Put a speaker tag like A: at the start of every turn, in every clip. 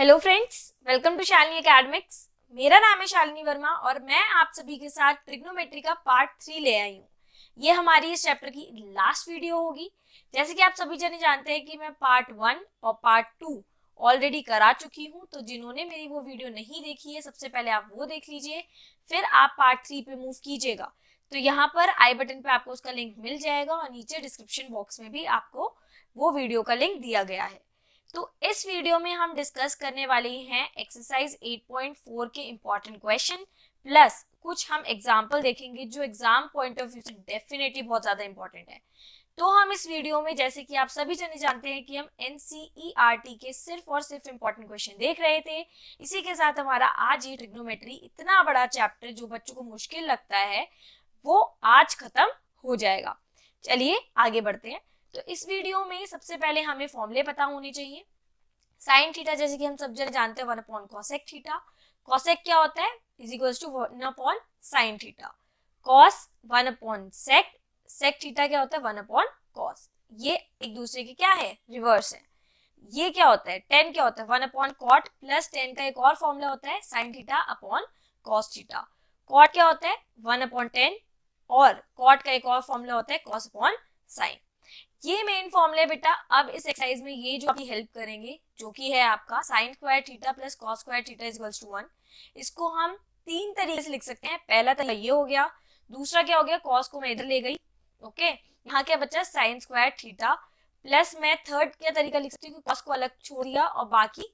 A: Hello friends, welcome to Shalini academics. मेरा नाम है शालिनी वर्मा और मैं आप सभी के साथ ट्रिग्नोमेट्री का पार्ट 3 ले आई हूँ। ये हमारी इस चैप्टर की लास्ट वीडियो होगी। जैसे कि आप सभी जने जानते हैं कि मैं पार्ट 1 और पार्ट 2 ऑलरेडी करा चुकी हूँ, तो जिन्होंने मेरी वो वीडियो नहीं देखी है सबसे पहले आप वो देख लीजिए, फिर आप पार्ट 3 पे मूव कीजिएगा। तो यहाँ पर आई बटन पे आपको उसका लिंक मिल जाएगा और नीचे डिस्क्रिप्शन बॉक्स में भी आपको वो वीडियो का लिंक दिया गया है। तो इस वीडियो में हम डिस्कस करने वाले हैं एक्सरसाइज 8.4 के इंपॉर्टेंट क्वेश्चन प्लस कुछ हम एग्जाम्पल देखेंगे जो एग्जाम पॉइंट ऑफ व्यू से डेफिनेटली बहुत ज्यादा इंपॉर्टेंट है। तो हम इस वीडियो में, जैसे कि आप सभी जने जानते हैं कि हम एनसीईआरटी के सिर्फ और सिर्फ इंपॉर्टेंट क्वेश्चन देख रहे थे। इसी के साथ हमारा आज ये ट्रिग्नोमेट्री, इतना बड़ा चैप्टर जो बच्चों को मुश्किल लगता है, वो आज खत्म हो जाएगा। चलिए आगे बढ़ते हैं। तो इस वीडियो में सबसे पहले हमें फॉर्मूले पता होने चाहिए। साइन थीटा, जैसे कि हम सब जन जानते हैं, 1 अपॉन कॉसेक थीटा। कॉसेक क्या होता है? Is equals to 1 upon sine theta. Cos 1 upon sec, sec theta क्या होता है? 1 अपॉन कॉस। ये एक दूसरे के क्या है? रिवर्स है। ये क्या होता है? टेन क्या होता है? 1 अपॉन कॉट प्लस टेन का एक और फॉर्मूला होता है sine theta upon cos theta. Cot क्या होता है? 1 अपॉन टेन, और कॉट का एक और फॉर्मूला होता है कॉस अपॉन साइन। ये मेन फॉर्मूले बेटा अब इस एक्सरसाइज में ये जो आपकी हेल्प करेंगे, जो कि है आपका sine square theta plus cos square theta is equals to 1। इसको हम तीन तरीके से लिख सकते हैं। पहला तरीका ये हो गया, दूसरा क्या हो गया, कॉस को मैं इधर ले गई, ओके, यहाँ क्या बचा? साइन स्क्वायर थीटा प्लस मैं थर्ड क्या तरीका लिख सकती हूँ, कॉस को अलग छोड़ दिया और बाकी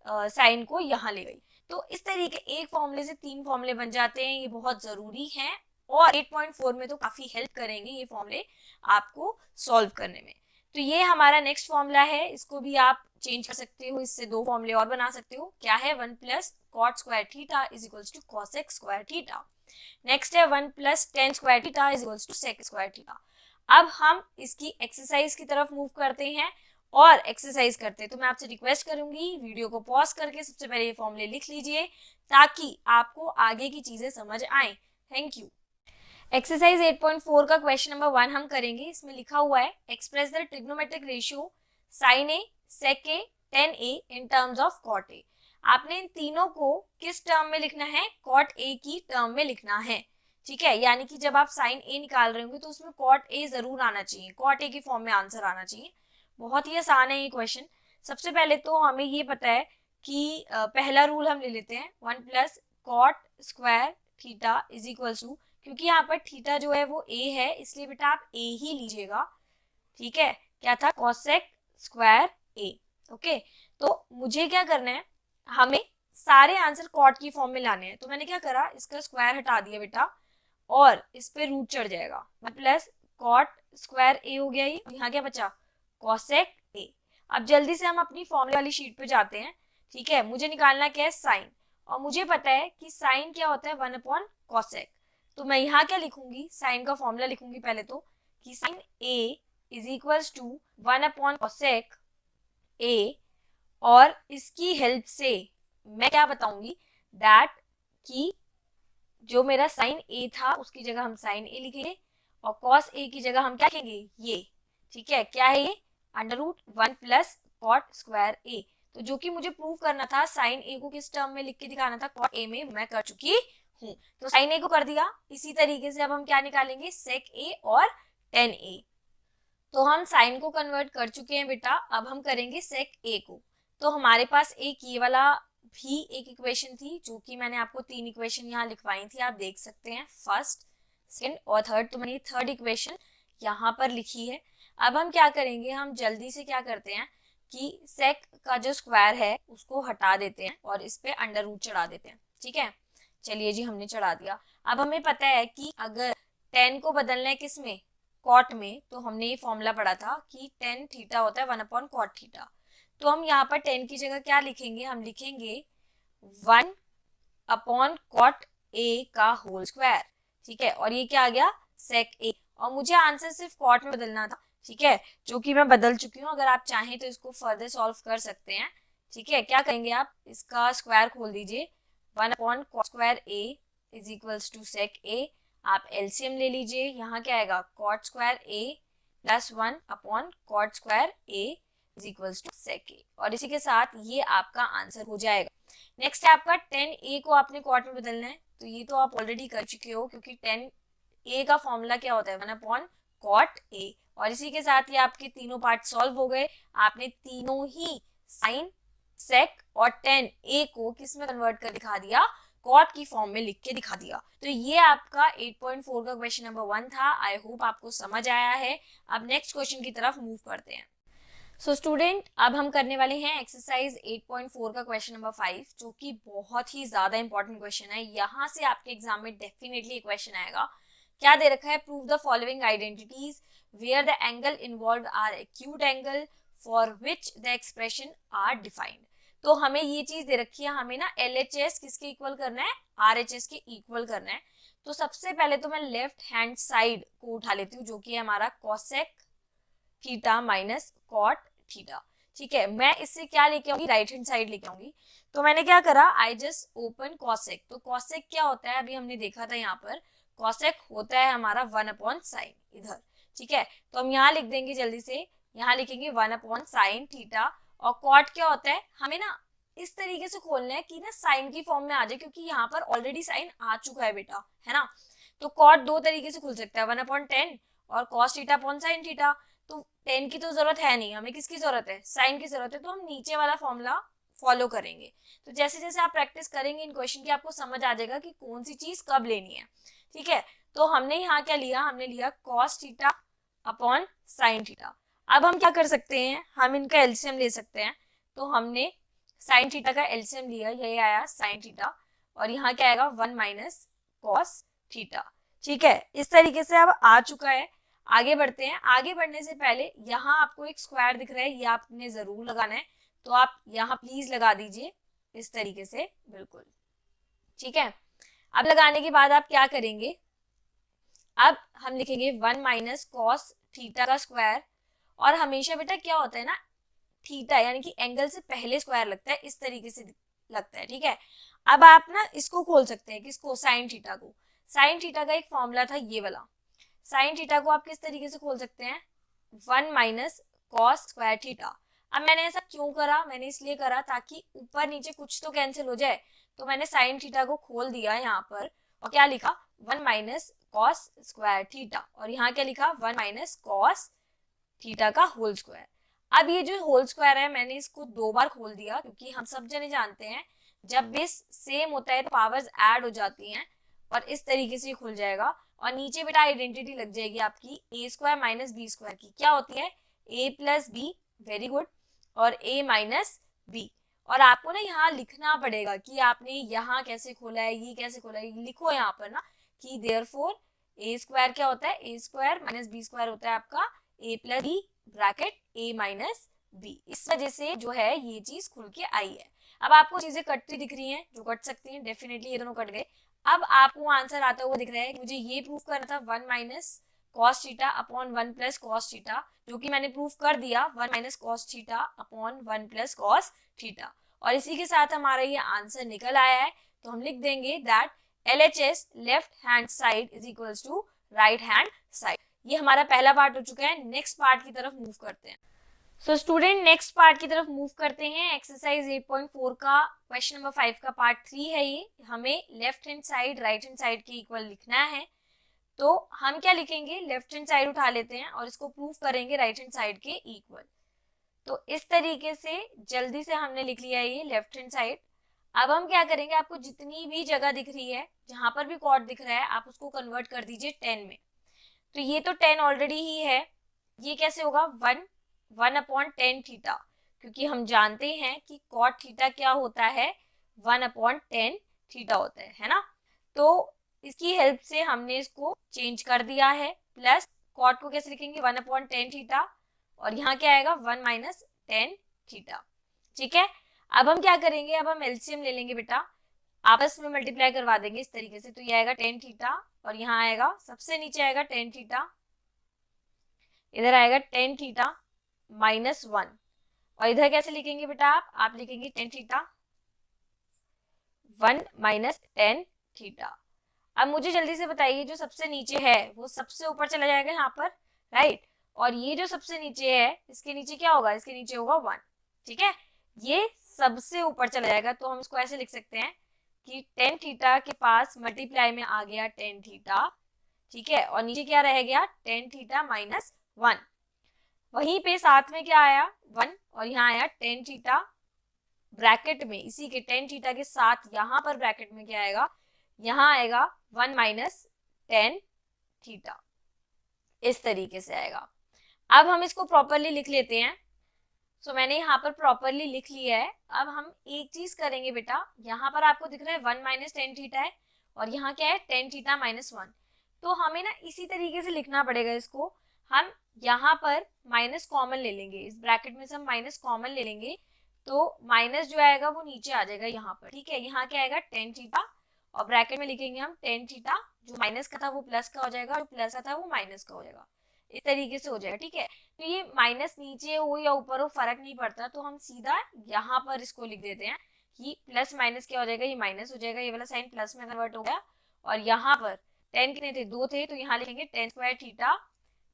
A: साइन को यहाँ ले गई। तो इस तरीके एक फॉर्मूले से तीन फॉर्मूले बन जाते हैं। ये बहुत जरूरी है और 8.4 में तो काफी हेल्प करेंगे ये फॉर्मूले आपको सॉल्व करने में। तो ये हमारा नेक्स्ट फॉर्मूला है, इसको भी आप चेंज कर सकते हो, इससे दो फॉर्मूले और बना सकते हो। क्या है? 1 plus cot square theta is equals to cosec square theta. Next है 1 plus tan square theta is equals to sec square theta. अब हम इसकी एक्सरसाइज की तरफ मूव करते हैं और एक्सरसाइज करते हैं। तो मैं आपसे रिक्वेस्ट करूंगी, वीडियो को पॉज करके सबसे पहले ये फॉर्मूले लिख लीजिए ताकि आपको आगे की चीजें समझ आए। Thank you. एक्सरसाइज 8.4 का क्वेश्चन नंबर 1 हम करेंगे। इसमें लिखा हुआ है express the trigonometric ratio sine A, sec A, tan A in terms of cot A. आपने इन तीनों को किस टर्म में लिखना है? कॉट ए की टर्म में लिखना है, ठीक है। यानी कि जब आप साइन ए निकाल रहे होंगे तो उसमें कॉट ए जरूर आना चाहिए, कॉट ए की फॉर्म में आंसर आना चाहिए। बहुत ही आसान है ये क्वेश्चन। सबसे पहले तो हमें ये पता है कि पहला रूल हम ले लेते हैं, 1 plus cot square theta is equals to, क्योंकि यहाँ पर थीटा जो है वो ए है इसलिए बेटा आप ए ही लीजिएगा, ठीक है। क्या था? कॉसेक स्क्वायर ए, ओके। तो मुझे क्या करना है, हमें सारे आंसर कॉट की फॉर्म में लाने हैं। तो मैंने क्या करा, इसका स्क्वायर हटा दिया बेटा और इस पे रूट चढ़ जाएगा। 1 प्लस कॉट स्क्वायर ए हो गया, ये यहाँ क्या बचा? कॉसेक ए। अब जल्दी से हम अपनी फॉर्मूले वाली शीट पे जाते हैं, ठीक है। मुझे निकालना क्या है? साइन, और मुझे पता है कि साइन क्या होता है? 1 अपॉन कॉसेक। तो मैं यहाँ क्या लिखूंगी? साइन का फॉर्मूला लिखूंगी पहले तो, कि sine A is equals to 1 upon cosec A, और इसकी हेल्प से मैं क्या बताऊंगी, दैट कि जो मेरा साइन ए था उसकी जगह हम साइन ए लिखेंगे और कॉस ए की जगह हम क्या लिखेंगे? ये, ठीक है। क्या है ये? Under root 1 plus cot square a. तो जो कि मुझे प्रूव करना था, साइन ए को किस टर्म में लिख के दिखाना था, कॉट ए में, मैं कर चुकी हूँ। तो साइन ए को कर दिया। इसी तरीके से अब हम क्या निकालेंगे? सेक ए और टेन ए। तो हम साइन को कन्वर्ट कर चुके हैं बेटा, अब हम करेंगे सेक ए को। तो हमारे पास एक ये वाला भी एक इक्वेशन थी, जो कि मैंने आपको तीन इक्वेशन यहाँ लिखवाई थी, आप देख सकते हैं, फर्स्ट, सेकंड और थर्ड। तो मैंने थर्ड इक्वेशन यहाँ पर लिखी है। अब हम क्या करेंगे, हम जल्दी से क्या करते हैं कि सेक का जो स्क्वायर है उसको हटा देते हैं और इस पे अंडर रूट चढ़ा देते हैं, ठीक है। चलिए जी, हमने चढ़ा दिया। अब हमें पता है कि अगर टेन को बदलना है किस में? कॉट में। तो हमने ये फॉर्मूला पढ़ा था कि टेन थीटा होता है 1 अपॉन कॉट थीटा। तो हम यहाँ पर टेन की जगह क्या लिखेंगे? हम लिखेंगे 1 अपॉन कॉट ए का होल स्क्वायर, ठीक है। और ये क्या आ गया? सेक ए। और मुझे आंसर सिर्फ कॉट में बदलना था, ठीक है, जो कि मैं बदल चुकी हूँ। अगर आप चाहें तो इसको फर्दर सॉल्व कर सकते हैं, ठीक है। क्या करेंगे आप? इसका स्क्वायर खोल दीजिए, 1 upon cot square a is equals to sec a. आप एलसीएम ले लीजिए, यहाँ क्या आएगा? Cot square a plus 1 upon cot square a is equals to sec a, और इसी के साथ ये आपका आंसर हो जाएगा। नेक्स्ट है आपका tan a को आपने कॉट में बदलना है, तो ये तो आप ऑलरेडी कर चुके हो क्योंकि tan a का फॉर्मूला क्या होता है 1/cot a, और इसी के साथ ही आपके तीनों पार्ट सॉल्व हो गए। आपने तीनों ही साइन, सेक और tan a को किस में कन्वर्ट कर दिखा दिया, कॉट की फॉर्म में लिख के दिखा दिया। तो ये आपका 8.4 का क्वेश्चन नंबर 1 था। आई होप आपको समझ आया है। अब नेक्स्ट क्वेश्चन की तरफ मूव करते हैं। सो स्टूडेंट, अब हम करने वाले हैं एक्सरसाइज 8.4 का क्वेश्चन नंबर 5, जो कि बहुत ही ज्यादा इंपॉर्टेंट क्वेश्चन है। यहाँ से आपके एग्जाम में डेफिनेटली क्वेश्चन आएगा। क्या दे रखा है, prove the following identities where the angle involve are acute angle for which the expression are defined. तो हमें ये चीज दे रखी है, हमें ना LHS किसके इक्वल करना है, RHS के इक्वल करना है। तो सबसे पहले तो मैं लेफ्ट हैंड साइड को उठा लेती हूँ, जो कि है हमारा cosec theta minus cot theta. ठीक है, मैं इससे क्या लेके आऊंगी, राइट हैंड साइड लेके आऊंगी। तो मैंने क्या करा, आई जस्ट ओपन कोसेक। तो कोसेक क्या होता है, अभी हमने देखा था यहाँ पर कोसेक होता है हमारा 1/sin इधर। ठीक है, तो हम यहाँ लिख देंगे जल्दी से, यहाँ लिखेंगे 1/sin थीटा। और कॉट क्या होता है, हमें ना इस तरीके से खोलना है कि ना साइन की फॉर्म में आ जाए, क्योंकि यहाँ पर ऑलरेडी साइन आ चुका है बेटा, है ना। तो कॉट दो तरीके से खुल सकता है, 1/10 और cos theta upon sin theta. तो 10 की तो जरूरत है नहीं, हमें किसकी जरूरत है, साइन की जरूरत है। तो हम नीचे वाला फॉर्मूला फॉलो करेंगे। तो जैसे जैसे आप प्रैक्टिस करेंगे इन क्वेश्चन की, आपको समझ आ जाएगा कि कौन सी चीज कब लेनी है। ठीक है, तो हमने यहाँ क्या लिया, हमने लिया cos theta upon sin theta. अब हम क्या कर सकते हैं, हम इनका एलसीएम ले सकते हैं। तो हमने sin थीटा का एलसीएम लिया, यही आया sin थीटा, और यहाँ क्या आएगा 1 माइनस cos थीटा। ठीक है, इस तरीके से अब आ चुका है। आगे बढ़ते हैं। आगे बढ़ने से पहले यहाँ आपको एक स्क्वायर दिख रहा है, ये आपने जरूर लगाना है। तो आप यहाँ प्लीज लगा दीजिए इस तरीके से, बिल्कुल। ठीक है, अब लगाने के बाद आप क्या करेंगे, अब हम लिखेंगे 1 माइनस cos थीटा का स्क्वायर। और हमेशा बेटा क्या होता है ना, थीटा यानी कि एंगल से पहले स्क्वायर लगता है, इस तरीके से लगता है। ठीक है, अब आप ना इसको खोल सकते हैं, किसको, साइन थीटा को। साइन थीटा का एक फॉर्मूला था ये वाला, साइन थीटा को आप किस तरीके से खोल सकते हैं, 1 माइनस कॉस स्क्वायर थीटा। अब मैंने ऐसा क्यों करा, मैंने इसलिए करा ताकि ऊपर नीचे कुछ तो कैंसिल हो जाए। तो मैंने साइन थीटा को खोल दिया यहाँ पर, और क्या लिखा 1 माइनस कॉस स्क्वायर थीटा, और यहाँ क्या लिखा 1 माइनस कॉस थीटा का होल स्क्वायर। अब ये जो होल स्क्वायर है, मैंने इसको 2 बार खोल दिया, क्योंकि हम सब जने जानते हैं जब बेस सेम होता है तो पावर्स ऐड हो जाती हैं, और इस तरीके से खुल जाएगा। और नीचे बेटा आइडेंटिटी लग जाएगी आपकी A square minus B square की, क्या होती है a plus B, very good, और a माइनस बी। और आपको ना यहाँ लिखना पड़ेगा कि आपने यहाँ कैसे खोला है, ये कैसे खोला है, लिखो यहाँ पर ना कि देयरफॉर a स्क्वायर क्या होता है, a square minus B square होता है आपका a plus B bracket a minus B. इस वजह से जो है ये चीज खुल के आई है। अब आपको चीजें कटती दिख रही हैं, जो कट सकती हैं, डेफिनेटली ये दोनों कट गए। अब आपको आंसर आता हुआ दिख रहा है कि मुझे ये प्रूफ करना था 1 minus cos theta upon 1 plus cos theta, जो कि मैंने प्रूफ कर दिया 1 minus cos theta upon 1 plus cos theta. और इसी के साथ हमारा ये आंसर निकल आया है। तो हम लिख देंगे that LHS left hand side is equals to right hand side. ये हमारा पहला पार्ट हो चुका है। नेक्स्ट पार्ट की तरफ मूव करते हैं। सो स्टूडेंट, नेक्स्ट पार्ट की तरफ मूव करते हैं। एक्सरसाइज 8.4 का क्वेश्चन नंबर 5 का पार्ट 3 है ये। हमें left hand side right hand side के इक्वल लिखना है। तो हम क्या लिखेंगे, लेफ्ट हैंड साइड उठा लेते हैं और इसको प्रूफ करेंगे राइट हैंड साइड के इक्वल। तो इस तरीके से जल्दी से हमने लिख लिया ये लेफ्ट हैंड साइड। अब हम क्या करेंगे, आपको जितनी भी जगह दिख रही है, जहां पर भी कॉर्ड दिख रहा है, आप उसको कन्वर्ट कर दीजिए 10 में। तो ये तो 10 ऑलरेडी ही है, ये कैसे होगा 1 अपॉन 10 थीटा, क्योंकि हम जानते हैं कि कॉट थीटा क्या होता है 1 अपॉन 10 थीटा होता है ना। तो इसकी हेल्प से हमने इसको चेंज कर दिया है। प्लस कॉट को कैसे लिखेंगे 1 अपॉन 10 थीटा, और यहाँ क्या आएगा 1 माइनस 10 थीटा। ठीक है, अब हम क्या करेंगे, अब हम एलसीएम ले लेंगे बेटा, आपस में मल्टीप्लाई करवा देंगे इस तरीके से। तो ये आएगा 10 थीटा, और यहाँ आएगा सबसे नीचे आएगा 10 थीटा, इधर आएगा 10 थीटा माइनस 1, और इधर कैसे लिखेंगे बेटा, आप लिखेंगे 10 थीटा 1 माइनस 10 थीटा। अब मुझे जल्दी से बताइए, जो सबसे नीचे है वो सबसे ऊपर चला जाएगा यहाँ पर, राइट, और ये जो सबसे नीचे है इसके नीचे क्या होगा, इसके नीचे होगा 1। ठीक है, ये सबसे ऊपर चला जाएगा, तो हम इसको ऐसे लिख सकते हैं कि टेन थीटा के पास मल्टीप्लाई में आ गया टेन थीटा। ठीक है, और नीचे क्या रह गया, टेन थीटा माइनस 1। वहीं पे साथ में क्या आया, 1, और यहाँ आया टेन थीटा ब्रैकेट में, इसी के टेन थीटा के साथ यहाँ पर ब्रैकेट में क्या आएगा, यहाँ आएगा 1 माइनस टेन थीटा, इस तरीके से आएगा। अब हम इसको प्रॉपरली लिख लेते हैं। सो मैंने यहाँ पर प्रॉपरली लिख लिया है। अब हम एक चीज करेंगे बेटा, यहाँ पर आपको दिख रहा है 1 माइनस टेन थीटा है और यहाँ क्या है टेन थीटा माइनस 1। तो हमें ना इसी तरीके से लिखना पड़ेगा इसको। हम यहाँ पर माइनस कॉमन ले लेंगे, इस ब्रैकेट में से हम माइनस कॉमन ले लेंगे, तो माइनस जो आएगा वो नीचे आ जाएगा यहाँ पर। ठीक है, यहाँ क्या आएगा टेन थीटा और ब्रैकेट में लिखेंगे हम टेन थीटा, जो माइनस का था वो प्लस का हो जाएगा, जो प्लस का था वो माइनस का हो जाएगा, इस तरीके से हो जाएगा। ठीक है, तो ये माइनस नीचे हो या ऊपर हो फर्क नहीं पड़ता, तो हम सीधा यहाँ पर इसको लिख देते हैं कि प्लस माइनस क्या हो जाएगा, ये माइनस हो जाएगा, ये वाला साइन प्लस में कन्वर्ट हो गया। और यहाँ पर टेन कितने थे, 2 थे, तो यहाँ लिखेंगे ten square theta,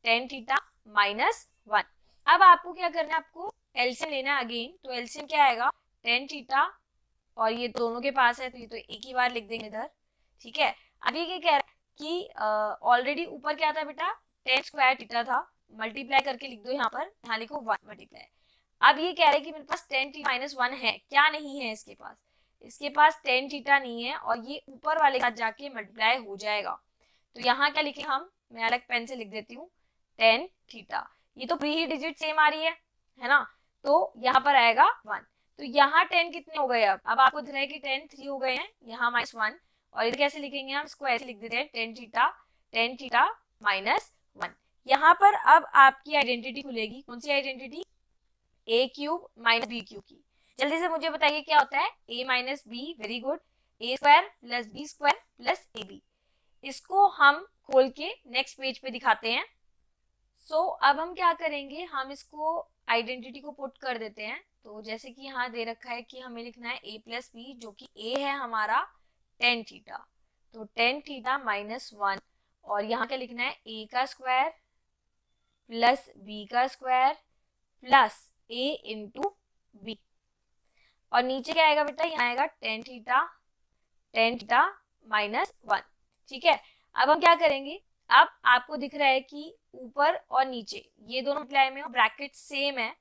A: ten theta minus 1। अब आपको क्या करना है, आपको एलसीएम लेना है अगेन। तो एलसीएम क्या आएगा, टेन थीटा, और ये दोनों के पास है तो ये तो एक ही बार लिख देंगे इधर। ठीक है, अब ये क्या कह रहा है कि ऑलरेडी ऊपर क्या था बेटा, टेन स्क्वायर थीटा था, मल्टीप्लाई करके लिख दो यहाँ पर, यहाँ लिखो 1 मल्टीप्लाई। अब ये कह रहे हैं कि मेरे पास टेन थीटा माइनस 1 है, क्या नहीं है इसके पास, इसके पास टेन थीटा नहीं है और ये ऊपर वाले के साथ जाके मल्टीप्लाई हो जाएगा। तो यहाँ क्या लिखे हम, मैं अलग पेन से लिख देती हूँ, टेन थीटा। ये तो प्री ही डिजिट सेम आ रही है ना, तो यहाँ पर आएगा 1। तो यहाँ 10 कितने हो गए, अब आपको दिख रहा है कि 10 3 हो गए हैं, यहाँ माइनस 1, और इधर कैसे लिखेंगे हम, इसको ऐसे लिख देते हैं टेन थीटा माइनस 1। यहाँ पर अब आपकी आइडेंटिटी खुलेगी, कौन सी identity, a cube minus b cube की। जल्दी से मुझे बताइए क्या होता है, a minus B, very good, a square plus b square plus a b. इसको हम खोल के नेक्स्ट पेज पे दिखाते हैं। सो अब हम क्या करेंगे, हम इसको आइडेंटिटी को पुट कर देते हैं। तो जैसे कि यहाँ दे रखा है कि हमें लिखना है a प्लस बी, जो कि a है हमारा टेन थीटा, तो टेन थीटा माइनस 1, और यहाँ क्या लिखना है, a का स्क्वायर प्लस b का square plus a into B, और नीचे क्या आएगा बेटा, यहाँ आएगा टेन थीटा माइनस 1। ठीक है, अब हम क्या करेंगे, अब आपको दिख रहा है कि ऊपर और नीचे ये दोनों मल्टीप्लाई में ब्रैकेट सेम है,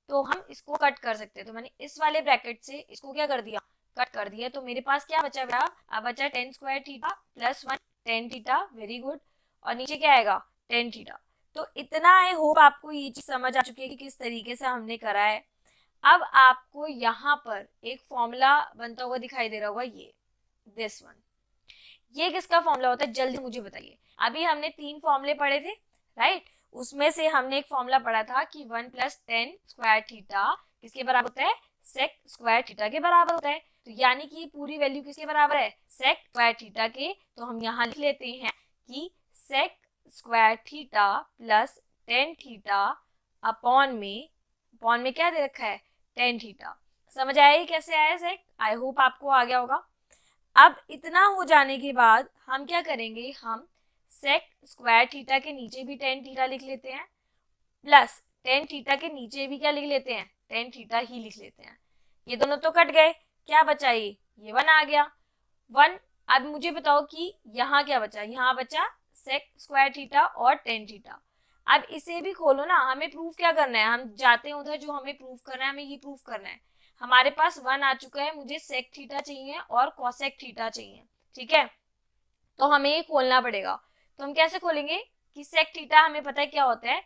A: तो हम इसको कट कर सकते हैं। तो मैंने इस वाले ब्रैकेट से इसको क्या कर दिया, कट कर दिया। तो मेरे पास क्या बचा बेटा, अब बचा ten square theta plus 1 tan theta, very good, और नीचे क्या आएगा टेन थीटा। तो इतना आई होप आपको ये चीज समझ आ चुकी है कि किस तरीके से हमने करा है। अब आपको यहाँ पर एक फॉर्मूला बनता हुआ दिखाई दे रहा होगा, ये दिस वन, ये किसका फॉर्मूला होता है, जल्दी मुझे बताइए। अभी हमने 3 फॉर्मूले पढ़े थे, राइट, उसमें से हमने एक फॉर्मूला पढ़ा था कि 1 प्लस टेन स्क्वायर थीटा किसके बराबर होता है, सेक स्क्वायर थीटा के बराबर होता है। तो यानी कि ये पूरी वैल्यू किसके बराबर है, सेक स्क्वायर थीटा के। तो हम यहाँ लिख लेते हैं कि sec square theta plus tan theta upon में क्या दे रखा है, टेन थीटा। समझ आया कैसे आया सेक, आई होप आपको आ गया होगा। अब इतना हो जाने के बाद हम क्या करेंगे, हम सेक स्क्वायर थीटा के नीचे भी टेन थीटा लिख लेते हैं, प्लस टेन थीटा के नीचे भी क्या लिख लेते हैं, टेन थीटा ही लिख लेते हैं। ये दोनों तो कट गए, क्या बचा, ये 1 आ गया 1। अब मुझे बताओ कि यहाँ क्या बचा, यहाँ बचा सेक स्क्वायर थीटा और टेन थीटा। अब इसे भी खोलो ना, हमें प्रूफ क्या करना है, हम जाते हैं उधर, जो हमें प्रूफ करना है, हमें ये प्रूफ करना है। हमारे पास 1 आ चुका है, मुझे सेक थीटा चाहिए और कॉसेक थीटा चाहिए। ठीक है, तो हमें ये खोलना पड़ेगा। तो हम कैसे खोलेंगे कि सेक थीटा हमें पता है क्या होता है,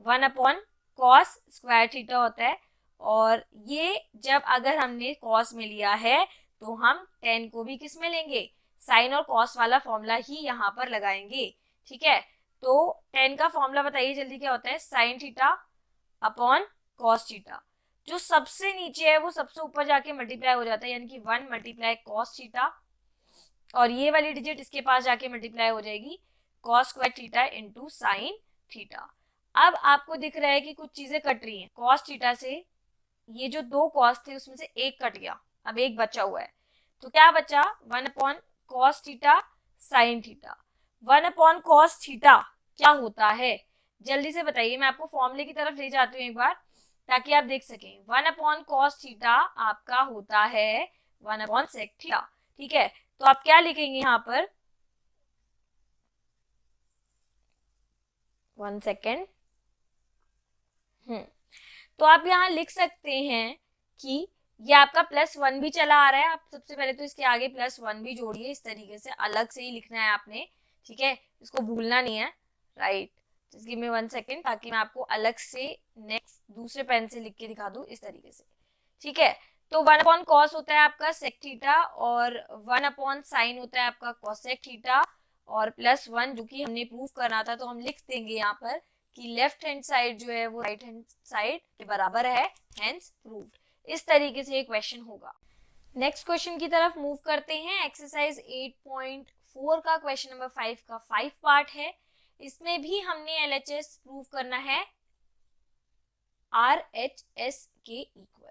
A: 1 अपॉन कॉस स्क्वायर थीटा होता है, और ये जब अगर हमने कॉस में लिया है तो हम टेन को भी किस में लेंगे, साइन और कॉस वाला फॉर्मूला ही यहाँ पर लगाएंगे। ठीक है, तो टेन का फॉर्मूला बताइए जल्दी क्या होता है, sine theta upon cos theta. जो सबसे नीचे है वो सबसे ऊपर जाके मल्टीप्लाई हो जाता है, यानी कि 1 मल्टीप्लाई कॉस थीटा, और ये वाली डिजिट इसके पास जाके मल्टीप्लाई हो जाएगी cos square theta into sine theta. अब आपको दिख रहा है कि कुछ चीजें कट रही हैं, कॉस थीटा से ये जो 2 कॉस थे उसमें से एक कट गया, अब एक बचा हुआ है। तो क्या बचा, 1 upon cos theta sine theta. 1 upon cos theta क्या होता है, जल्दी से बताइए, मैं आपको फॉर्मूले की तरफ ले जाती हूँ एक बार ताकि आप देख सकें। 1/cos थीटा आपका होता है 1/sec थीटा, ठीक है। तो आप क्या लिखेंगे यहाँ पर, 1 सेकेंड। तो आप यहाँ लिख सकते हैं कि ये आपका +1 भी चला आ रहा है। आप सबसे पहले तो इसके आगे +1 भी जोड़िए, इस तरीके से अलग से ही लिखना है आपने, ठीक है, इसको भूलना नहीं है, right. Just give me 1 second ताकि मैं आपको अलग से नेक्स्ट दूसरे पेन से लिख के दिखा दूं इस तरीके से, ठीक है। तो 1/cos होता है आपका sec थीटा और 1/sin होता है आपका cosec थीटा और +1 जो कि हमने प्रूव करना था, तो हम लिख देंगे यहाँ पर कि लेफ्ट हैंड साइड जो है वो राइट हैंड साइड के बराबर है, हेंस प्रूव्ड। इस तरीके से ये क्वेश्चन होगा। नेक्स्ट क्वेश्चन की तरफ मूव करते हैं। एक्सरसाइज 8.4 का क्वेश्चन नंबर 5 का 5 पार्ट है। इसमें भी हमने LHS प्रूव करना है RHS के इक्वल।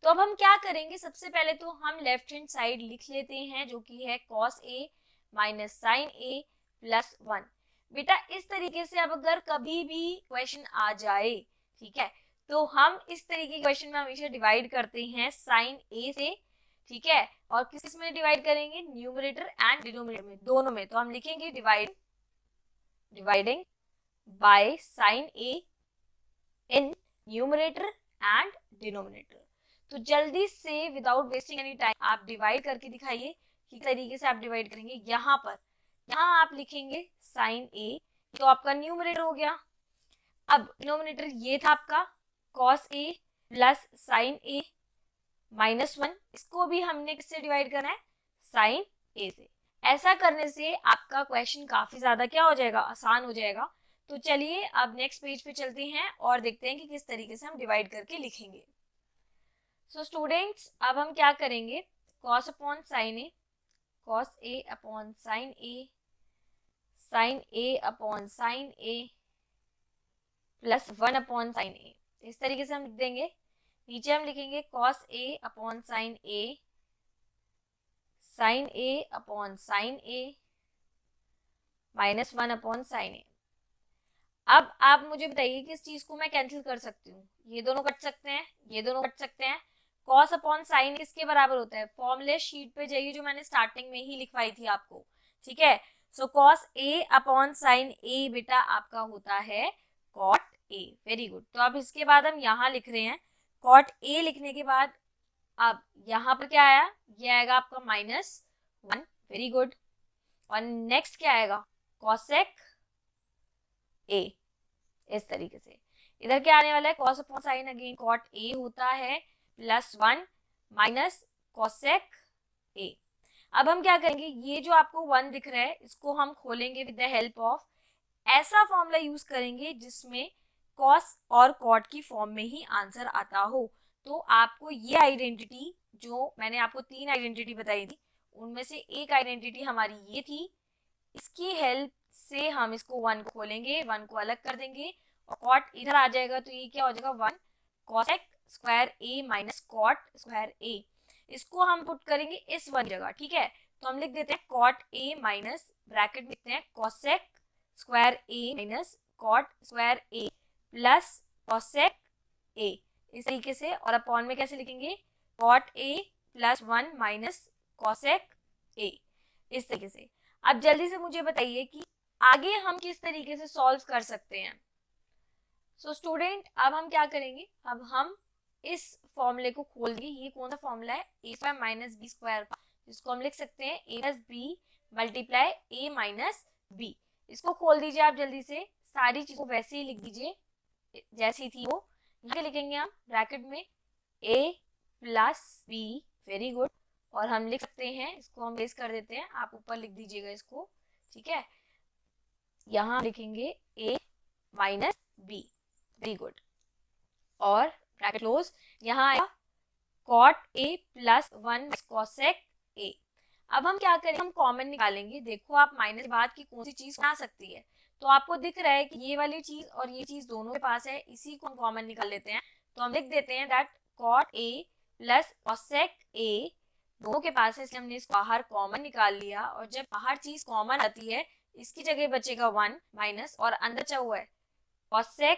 A: तो अब हम क्या करेंगे, सबसे पहले तो हम लेफ्ट हैंड साइड लिख लेते हैं जो कि है cos A minus sin A plus 1। बेटा इस तरीके से अब अगर कभी भी क्वेश्चन आ जाए, ठीक है, तो हम इस तरीके के क्वेश्चन में हमेशा डिवाइड करते हैं sin A से, ठीक है, और किस में डिवाइड करेंगे, न्यूमरेटर एंड डिनोमिनेटर में, दोनों में। तो हम लिखेंगे dividing by sin A in numerator and denominator. तो जल्दी से विदाउट वेस्टिंग एनी टाइम आप डिवाइड करके दिखाइए कि तरीके से आप डिवाइड करेंगे। यहाँ पर यहाँ आप लिखेंगे sin A, तो आपका न्यूमरेटर हो गया। अब डिनोमिनेटर ये था आपका cos A plus sin A minus 1, इसको भी हमने किससे डिवाइड करना है, sin A से। ऐसा करने से आपका क्वेश्चन काफी ज्यादा क्या हो जाएगा, आसान हो जाएगा। तो चलिए अब नेक्स्ट पेज पे चलते हैं और देखते हैं कि किस तरीके से हम डिवाइड करके लिखेंगे। सो स्टूडेंट्स अब हम क्या करेंगे, cos upon sin A, cos A upon sin A, sin A upon sin A plus 1 upon sin A, इस तरीके से हम लिख देंगे। नीचे हम लिखेंगे cos A upon sin A, sin A upon sin A minus 1 upon sin A। अब आप मुझे बताइए कि इस चीज को मैं कैंसिल कर सकती हूँ, ये दोनों कट सकते हैं, ये दोनों कट सकते हैं। cos अपॉन sin किसके बराबर होता है, फॉर्मूले शीट पे जाइए जो मैंने स्टार्टिंग में ही लिखवाई थी आपको, ठीक है। सो cos A upon sin A बेटा आपका होता है cot A, वेरी गुड। तो अब इसके बाद हम यहाँ लिख रहे हैं cot A, लिखने के बाद अब यहाँ पर क्या आया, ये आएगा आपका -1, वेरी गुड। और नेक्स्ट क्या आएगा, cosec A, इस तरीके से। इधर क्या आने वाला है, cos upon sin again cot A होता है +1 माइनस cosec A। अब हम क्या करेंगे, ये जो आपको 1 दिख रहा है इसको हम खोलेंगे विद द हेल्प ऑफ ऐसा फॉर्मूला यूज करेंगे जिसमें cos और cot की फॉर्म में ही आंसर आता हो। तो आपको ये आइडेंटिटी, जो मैंने आपको 3 आइडेंटिटी बताई थी, उनमें से एक आइडेंटिटी हमारी ये थी, इसकी हेल्प से हम इसको 1 को खोलेंगे, 1 को अलग कर देंगे और cot इधर आ जाएगा, तो ये क्या हो जाएगा 1 cosec square A minus cot square A। इसको हम पुट करेंगे इस 1 जगह, ठीक है। तो हम लिख देते हैं cot A माइनस ब्रैकेट में लिखते हैं cosec square A minus cot square A plus cosec A, इस तरीके से। और अपॉन में कैसे लिखेंगे, cot A plus 1 minus cosec A, इस तरीके से। अब जल्दी से मुझे बताइए कि आगे हम किस तरीके से सॉल्व कर सकते हैं। सो स्टूडेंट अब हम क्या करेंगे, अब हम इस फॉर्मूले को खोल दिए। ये कौन सा फॉर्मूला है, a square minus B square का, जिसको हम लिख सकते हैं a plus B multiply a minus B. इसको खोल दीजिए आप जल्दी से, सारी चीजों को वैसे ही लिख दीजिए जैसी थी वो। यहाँ लिखेंगे हम ब्रैकेट में a plus B, very good. और हम लिख सकते हैं, इसको हम बेस कर देते हैं, आप ऊपर लिख दीजिएगा इसको, ठीक है। यहाँ लिखेंगे a minus B, very good, और ब्रैकेट क्लोज। यहाँ आएगा cot A plus 1 cosec A। अब हम क्या करेंगे, हम कॉमन निकालेंगे। देखो आप माइनस के बाद की कौन सी चीज आ सकती है, तो आपको दिख रहा है कि ये वाली चीज और ये चीज दोनों के पास है, इसी को हम कॉमन निकाल लेते हैं। तो हम लिख देते हैं that cot A plus cosec A दोनों के पास है, इसलिए हमने इसको बाहर कॉमन निकाल लिया। और जब बाहर चीज कॉमन आती है, इसकी जगह बचेगा 1 माइनस, और अंदर क्या हुआ है cosec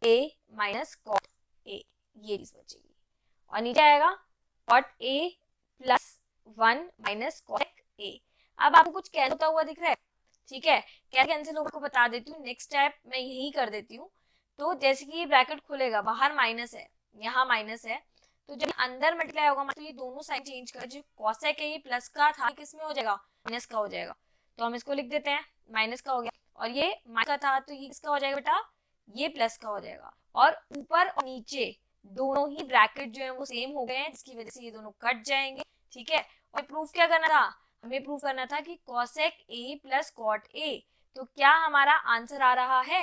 A: a minus cot a, ये चीज बचेगी। और नीचे आएगा cot a plus 1 minus cosec a। अब आपको कुछ कैंसिल होता हुआ दिख रहा है, ठीक है, क्या कैंसिल होगा को बता देती हूँ। नेक्स्ट स्टेप मैं यही कर देती हूँ। तो जैसे कि ये ब्रैकेट खुलेगा, बाहर माइनस है, यहाँ माइनस है, तो जब अंदर मल्टीप्लाई होगा तो ये दोनों साइन चेंज कर, जो cosec है ये प्लस का था, किस में हो जाएगा, माइनस का हो जाएगा। तो हम इसको लिख देते हैं, माइनस का हो गया, और ये माइनस का था तो ये किसका हो जाएगा बेटा, ये प्लस का हो जाएगा। और ऊपर और नीचे दोनों ही ब्रैकेट जो है वो सेम हो गए हैं, जिसकी वजह से ये दोनों कट जाएंगे, ठीक है। और प्रूफ क्या करना था, हमें प्रूफ करना था कि cosec a plus cot a। तो क्या हमारा आंसर आ रहा है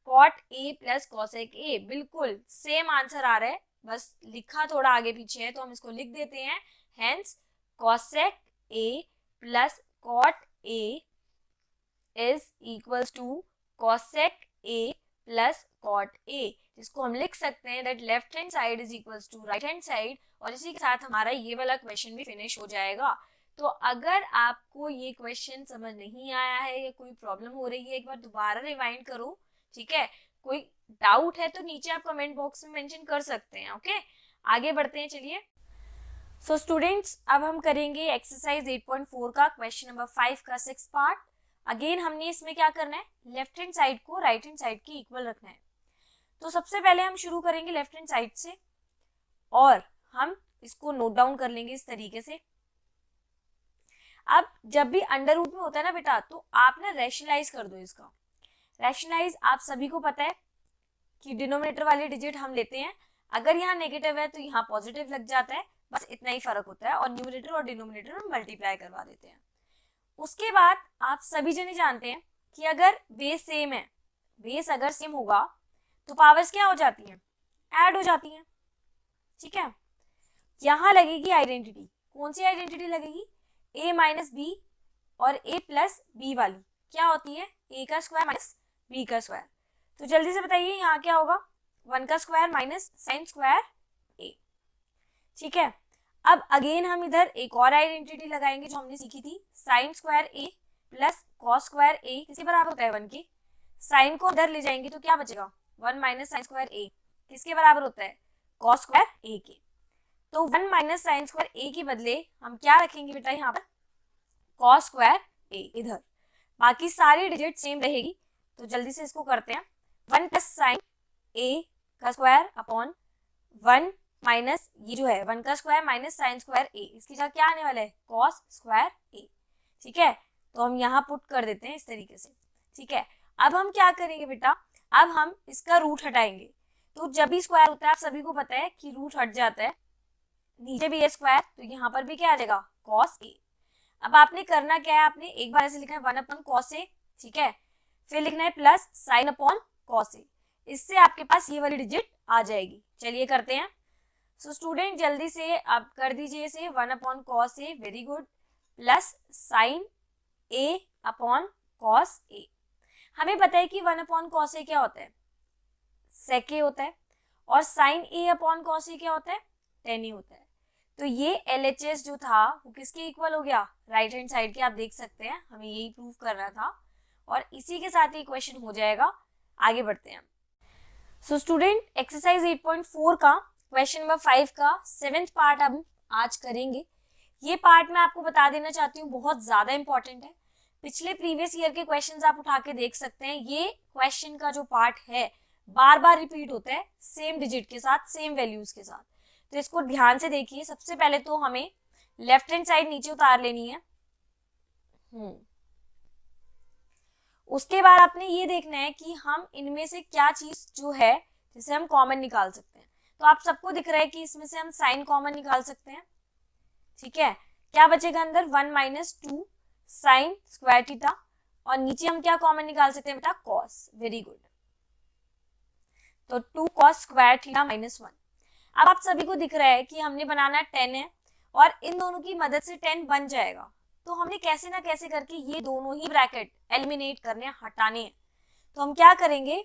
A: cot a plus cosec a, बिल्कुल सेम आंसर आ रहा है, बस लिखा थोड़ा आगे पीछे है, तो हम इसको लिख देते हैं। Hence cosec a plus cot a is equals to cosec a plus cot a, जिसको हम लिख सकते हैं that left hand side is equals to right hand side. और इसी के साथ हमारा ये वाला क्वेश्चन भी फिनिश हो जाएगा। तो अगर आपको ये क्वेश्चन समझ नहीं आया है या कोई प्रॉब्लम हो रही है, एक बार दोबारा रिवाइंड करो, ठीक है। कोई डाउट है तो नीचे आप कमेंट बॉक्स में मेंशन कर सकते हैं, ओके। आगे बढ़ते हैं, चलिए। सो स्टूडेंट्स, अब हम करेंगे एक्सरसाइज 8.4 का क्वेश्चन नंबर 5 का 6th पार्ट। अगेन हमने इसमें क्या करना है, लेफ्ट हैंड साइड को राइट हैंड साइड के इक्वल रखना है। तो सबसे पहले हम शुरू करेंगे लेफ्ट हैंड साइड से, और हम इसको नोट डाउन कर लेंगे इस तरीके से। अब जब भी अंडर रूट में होता है ना बेटा, तो आप ना रैशनलाइज कर दो इसका। रैशनलाइज आप सभी को पता है कि डिनोमिनेटर वाले डिजिट हम लेते हैं, अगर यहाँ नेगेटिव है तो यहाँ पॉजिटिव लग जाता है, बस इतना ही फर्क होता है, और न्यूमरेटर और डिनोमिनेटर हम मल्टीप्लाई करवा देते हैं। उसके बाद आप सभी जने जानते हैं कि अगर बेस सेम है, बेस अगर सेम होगा तो पावर्स क्या हो जाती हैं, ऐड हो जाती हैं, ठीक है। यहाँ लगेगी आइडेंटिटी, कौन सी आइडेंटिटी लगेगी, a माइनस बी और a प्लस बी वाली, क्या होती है, a का स्क्वायर माइनस b का स्क्वायर। तो जल्दी से बताइए यहाँ क्या होगा, 1 का square minus sine square a, ठीक है। अब अगेन हम इधर एक और आइडेंटिटी लगाएंगे जो हमने सीखी थी, sine square a plus cos square a किसके बराबर होता है, 1 के। साइन को इधर ले जाएंगे तो क्या बचेगा, 1 माइनस साइन स्क्वायर a किसके बराबर होता है, कॉस स्क्वायर a के। तो 1 माइनस साइन स्क्वायर a के बदले हम क्या रखेंगे बेटा, यहाँ पर कॉस स्क्वायर a इधर, बाकी सारी डिजिट सेम रहेगी। तो जल्दी से इसको करते हैं, 1 प्लस साइन a का स्क्वायर अपॉन 1 माइनस ये जो है 1 का square minus sine square a, इसकी जगह क्या आने वाला है, कॉस स्क्वायर a, ठीक है। तो हम यहाँ पुट कर देते हैं इस तरीके से, ठीक है। अब हम क्या करेंगे बेटा, अब हम इसका रूट हटाएंगे। तो जब भी स्क्वायर होता है आप सभी को पता है कि रूट हट जाता है, नीचे भी है स्क्वायर, तो यहाँ पर भी क्या आ जाएगा, कॉस a। अब आपने करना क्या है, आपने एक बार ऐसे लिखना है 1 अपॉन कॉस a, ठीक है, फिर लिखना है plus sine upon cos a, इससे आपके पास ये वाली डिजिट आ जाएगी। चलिए करते हैं। सो स्टूडेंट जल्दी से आप कर दीजिए इसे, 1 upon cos a, very good, plus sign a upon cos a। हमें पता है कि 1 अपॉन कॉस a क्या होता है, सेक a होता है, और sine a upon cos a क्या होता है, टेन a होता है। तो ये LHS जो था वो किसके इक्वल हो गया, राइट हैंड साइड के। आप देख सकते हैं हमें यही प्रूव करना था, और इसी के साथ ये क्वेश्चन हो जाएगा। आगे बढ़ते हैं। सो स्टूडेंट एक्सरसाइज 8.4 का क्वेश्चन नंबर 5 का 7th पार्ट हम आज करेंगे। ये पार्ट मैं आपको बता देना चाहती हूँ बहुत ज्यादा इंपॉर्टेंट है, पिछले प्रीवियस ईयर के क्वेश्चंस आप उठा के देख सकते हैं। ये क्वेश्चन का जो पार्ट है बार बार रिपीट होता है, सेम डिजिट के साथ, सेम वैल्यूज के साथ, तो इसको ध्यान से देखिए। सबसे पहले तो हमें लेफ्ट हैंड साइड नीचे उतार लेनी है, उसके बाद आपने ये देखना है कि हम इनमें से क्या चीज जो है जिसे हम कॉमन निकाल सकते हैं। तो आप सबको दिख रहा है कि इसमें से हम साइन कॉमन निकाल सकते हैं, ठीक है। क्या बचेगा अंदर, 1 माइनस 2 साइन स्क्वायर थीटा, और नीचे हम क्या कॉमन निकाल सकते हैं बेटा, कॉस, वेरी गुड। तो 2 कॉस स्क्वायर थीटा माइनस 1। अब आप सभी को दिख रहा है कि हमने बनाना 10 है, और इन दोनों की मदद से 10 बन जाएगा। तो हमने कैसे ना कैसे करके ये दोनों ही ब्रैकेट एलिमिनेट करने, हटाने हैं। तो हम क्या करेंगे,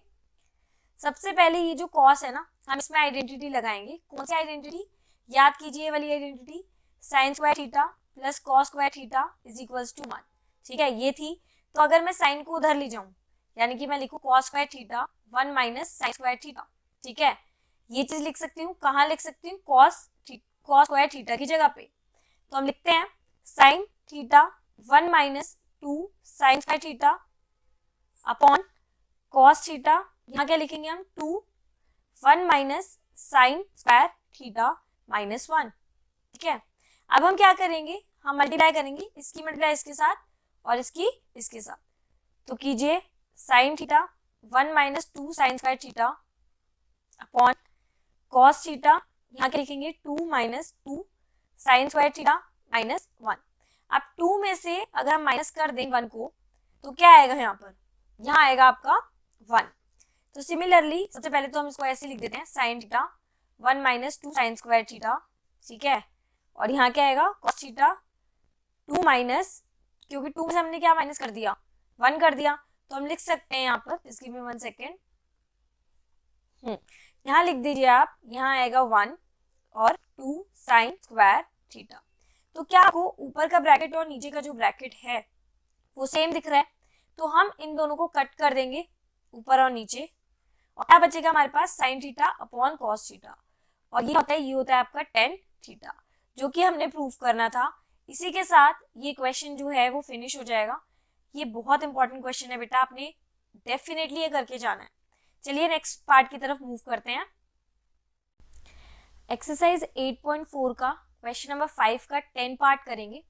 A: सबसे पहले ये जो कॉस है ना, हम इसमें आइडेंटिटी लगाएंगे। कौन सी आइडेंटिटी, याद कीजिए वाली identity, sine square theta plus cos square theta is equals to 1, ठीक है, ये थी। तो अगर मैं साइन को उधर ले जाऊं, यानी कि मैं लिखूं cos square theta 1 minus sign square theta. ठीक है, ये चीज लिख सकती हूँ, कहाँ लिख सकती हूँ, कॉस स्क्वायर थीटा की जगह पे। तो हम लिखते हैं sine theta 1 minus 2 sign square theta upon cos theta, यहाँ क्या लिखेंगे हम 2 1 minus sign square theta minus 1। ठीक है, अब हम क्या करेंगे, हम मल्टीप्लाई करेंगे, इसकी मल्टीप्लाई इसके साथ और इसकी इसके साथ। तो कीजिए sine theta 1 minus 2 sign square theta upon cos theta, यहाँ क्या लिखेंगे 2 minus 2 sign square theta minus 1। अब 2 में से अगर हम माइनस कर दें 1 को तो क्या आएगा, यहाँ पर यहाँ आएगा आपका 1। तो सिमिलरली सबसे पहले तो हम इसको ऐसे लिख देते हैं sine theta 1 minus 2 sign square theta. ठीक है, और यहाँ क्या आएगा कॉस थीटा 2 माइनस, क्योंकि 2 में से हमने क्या माइनस कर दिया 1 कर दिया, तो हम लिख सकते हैं यहाँ पर, इसकी भी 1 सेकेंड, यहाँ लिख दीजिए आप, यहाँ आएगा 1 और 2 साइन स्क्वायर थीटा। तो क्या आपको ऊपर का ब्रैकेट और नीचे का जो ब्रैकेट है वो सेम दिख रहा है, तो हम इन दोनों को कट कर देंगे ऊपर और नीचे, और क्या बचेगा हमारे पास sine theta upon cos theta, और ये होता है आपका टेन थीटा, जो कि हमने प्रूफ करना था। इसी के साथ ये क्वेश्चन जो है वो फिनिश हो जाएगा। ये बहुत इंपॉर्टेंट क्वेश्चन है बेटा, आपने डेफिनेटली ये करके जाना है। चलिए नेक्स्ट पार्ट की तरफ मूव करते हैं। एक्सरसाइज 8.4 का क्वेश्चन नंबर 5 का 10 पार्ट करेंगे।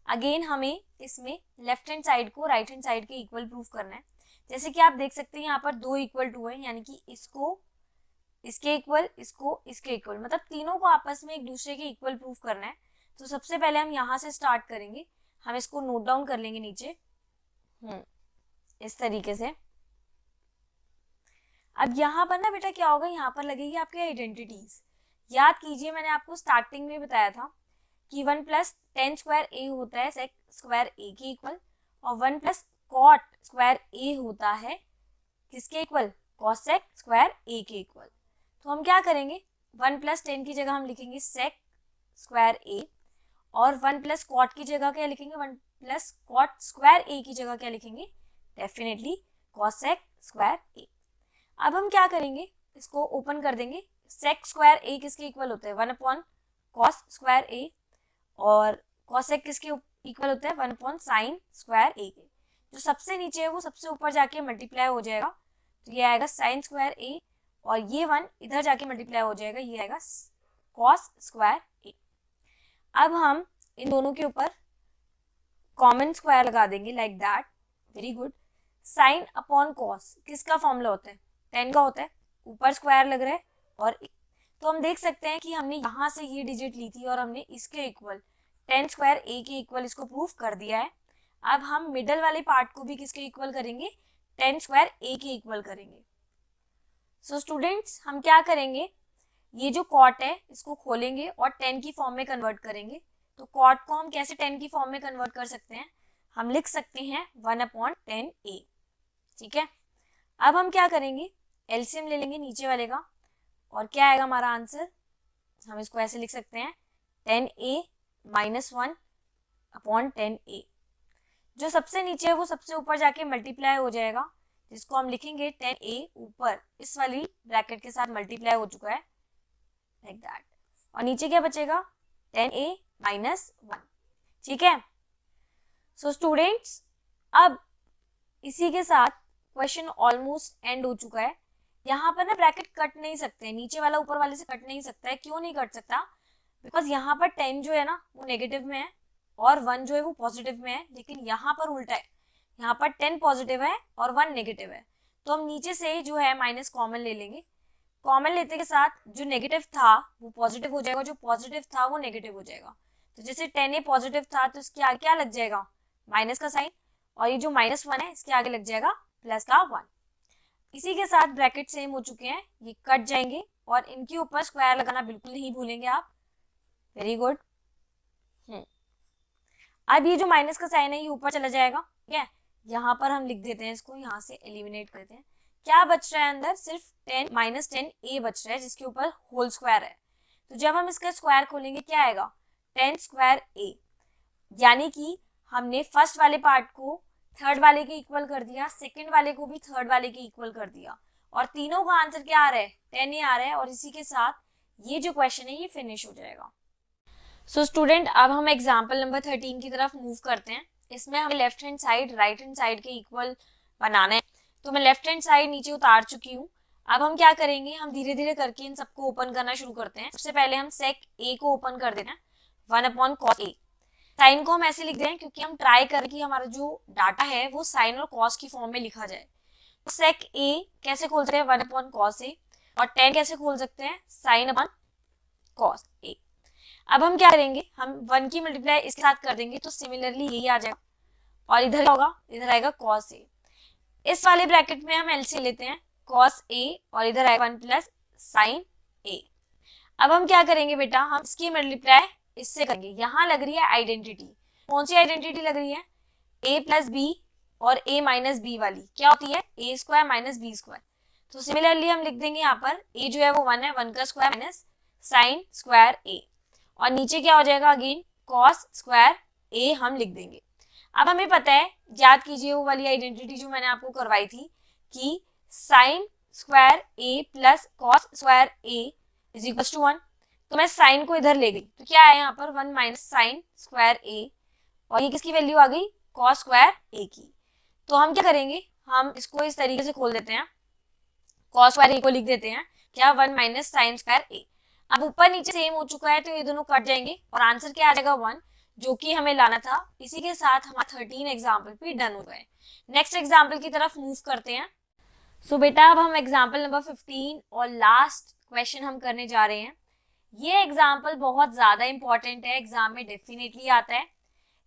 A: अगेन हमें इसमें लेफ्ट हैंड साइड को राइट हैंड साइड के इक्वल प्रूफ करना है। जैसे कि आप देख सकते हैं यहाँ पर 2 इक्वल टू है, यानी कि इसको इसके इक्वल, इसको इसके इक्वल, मतलब तीनों को आपस में एक दूसरे के इक्वल प्रूफ करना है। तो सबसे पहले हम यहाँ से स्टार्ट करेंगे, हम इसको नोट डाउन कर लेंगे नीचे इस तरीके से। अब यहाँ पर ना बेटा क्या होगा, यहाँ पर लगेगी आपकी आइडेंटिटीज। याद कीजिए मैंने आपको स्टार्टिंग में बताया था कि 1 प्लस टेन स्क्वायर ए होता है सेक स्क्वायर ए के इक्वल, और 1 प्लस कॉट स्क्वायर ए होता है किसके इक्वल, कॉसेक स्क्वायर ए के इक्वल। तो हम क्या करेंगे, 1 प्लस टेन की जगह हम लिखेंगे सेक स्क्वायर ए, और 1 प्लस कॉट की जगह क्या लिखेंगे, 1 प्लस कॉट स्क्वायर ए की जगह क्या लिखेंगे, डेफिनेटली कॉसेक स्क्वायर ए। अब हम क्या करेंगे, इसको ओपन कर देंगे। सेक स्क्वायर ए किसके इक्वल होते हैं, 1 अपॉन कॉस स्क्वायर ए, और कॉसेक किसके इक्वल होता है, 1 अपॉन साइन स्क्वायर ए के। जो सबसे नीचे है वो सबसे ऊपर जाके मल्टीप्लाई हो जाएगा, तो ये आएगा साइन स्क्वायर ए, और ये 1 इधर जाके मल्टीप्लाई हो जाएगा, ये आएगा कॉस स्क्वायर ए। अब हम इन दोनों के ऊपर कॉमन स्क्वायर लगा देंगे like that, very good. Sine upon cos किसका फॉर्मूला होता है, 10 का होता है, ऊपर स्क्वायर लग रहा है और तो हम देख सकते हैं कि हमने यहाँ से ये डिजिट ली थी और हमने इसके इक्वल 10 स्क्वायर ए के इक्वल इसको प्रूफ कर दिया है। अब हम मिडल वाले पार्ट को भी किसके इक्वल करेंगे, 10 स्क्वायर ए के इक्वल करेंगे। सो स्टूडेंट्स हम क्या करेंगे, ये जो कॉट है इसको खोलेंगे और 10 की फॉर्म में कन्वर्ट करेंगे। तो कॉट को हम कैसे 10 की फॉर्म में कन्वर्ट कर सकते हैं, हम लिख सकते हैं 1 अपॉन 10 ए। ठीक है, अब हम क्या करेंगे, एलसीएम ले लेंगे नीचे वाले का, और क्या आएगा हमारा आंसर, हम इसको ऐसे लिख सकते हैं 10a माइनस 1 अपॉन 10a। जो सबसे नीचे है वो सबसे ऊपर जाके मल्टीप्लाई हो जाएगा, जिसको हम लिखेंगे 10a ऊपर इस वाली ब्रैकेट के साथ मल्टीप्लाई हो चुका है लाइक दैट, और नीचे क्या बचेगा 10a माइनस 1। ठीक है, सो स्टूडेंट्स अब इसी के साथ क्वेश्चन ऑलमोस्ट एंड हो चुका है। यहाँ पर ना ब्रैकेट कट नहीं सकते, नीचे वाला ऊपर वाले से कट नहीं सकता है। क्यों नहीं कट सकता, बिकॉज यहाँ पर 10 जो है ना वो नेगेटिव में है और 1 जो है वो पॉजिटिव में है, लेकिन यहाँ पर उल्टा है, यहाँ पर 10 पॉजिटिव है और 1 नेगेटिव है। तो हम नीचे से जो है माइनस कॉमन ले लेंगे, कॉमन लेते के साथ जो नेगेटिव था वो पॉजिटिव हो जाएगा, जो पॉजिटिव था वो नेगेटिव हो जाएगा। तो जैसे 10a पॉजिटिव था तो इसके आगे क्या लग जाएगा, माइनस का साइन, और ये जो -1 है इसके आगे लग जाएगा प्लस का 1। इसी के साथ ब्रैकेट सेम हो चुके हैं, ये कट जाएंगे और इनके ऊपर स्क्वायर लगाना बिल्कुल नहीं भूलेंगे आप, वेरी गुड। अब ये जो माइनस का साइन है ये ऊपर चला जाएगा, ठीक है, यहाँ पर हम लिख देते हैं इसको, यहाँ से एलिमिनेट करते हैं। क्या बच रहा है अंदर, सिर्फ 10 माइनस 10a बच रहा है जिसके ऊपर होल स्क्वायर है। तो जब हम इसका स्क्वायर खोलेंगे क्या आएगा, 10 स्क्वायर a, यानी कि हमने फर्स्ट वाले पार्ट को थर्ड वाले के इक्वल कर दिया, सेकंड वाले को भी थर्ड वाले के इक्वल कर दिया, और तीनों का आंसर क्या आ रहा है, 10 ही आ रहा है। और इसी के साथ ये जो क्वेश्चन है ये फिनिश हो जाएगा। सो स्टूडेंट, अब हम एग्जाम्पल नंबर 13 की तरफ मूव करते हैं। इसमें हमें left hand side right hand side के इक्वल बनाना है। तो मैं लेफ्ट हैंड साइड नीचे उतार चुकी हूँ। अब हम क्या करेंगे, हम धीरे धीरे करके इन सबको ओपन करना शुरू करते हैं। सबसे पहले हम सेक ए को ओपन कर देना है, 1/cos ए। साइन को हम ऐसे लिख दें क्योंकि हम ट्राई करें कि हमारा जो डाटा है वो साइन और कॉस की फॉर्म में लिखा जाए। तो सेक ए कैसे खोल सकते हैं, 1/cos ए, और 10 कैसे खोल सकते हैं, sin/cos ए। अब हम क्या करेंगे, हम 1 की मल्टीप्लाई इसके साथ कर देंगे तो सिमिलरली यही आ जाएगा, और इधर क्या होगा, इधर आएगा cos ए। इस वाले ब्रैकेट में हम एलसीएम लेते हैं, cos ए, और इधर आएगा 1 + sin ए। अब हम क्या करेंगे बेटा, हम इसकी मल्टीप्लाई इससे करेंगे। यहाँ लग रही है आइडेंटिटी, कौन सी आइडेंटिटी लग रही है, a + b और a - b वाली क्या होती है, a² - b²। तो सिमिलरली हम लिख देंगे यहाँ पर a जो है वो 1 है, 1 का स्क्वायर माइनस sin² a, और नीचे क्या हो जाएगा अगेन cos² a हम लिख देंगे। अब हमें पता है, याद कीजिए वो वाली आइडेंटिटी जो मैंने आपको करवाई थी कि sin² a + cos² a = 1। तो मैं साइन को इधर ले गई तो क्या है यहाँ पर 1 - sin² a, और ये किसकी वैल्यू आ गई, cos² a की। तो हम क्या करेंगे, हम इसको इस तरीके से खोल देते हैं, cos² a को लिख देते हैं क्या, 1 - sin² a। अब ऊपर नीचे सेम हो चुका है तो ये दोनों कट जाएंगे और आंसर क्या आ जाएगा 1, जो कि हमें लाना था। इसी के साथ हमारा 13 एग्जाम्पल भी डन हो गए। नेक्स्ट एग्जाम्पल की तरफ मूव करते हैं। सो बेटा अब हम एग्जाम्पल नंबर 15 और लास्ट क्वेश्चन हम करने जा रहे हैं। ये एग्जाम्पल बहुत ज्यादा इंपॉर्टेंट है, एग्जाम में डेफिनेटली आता है।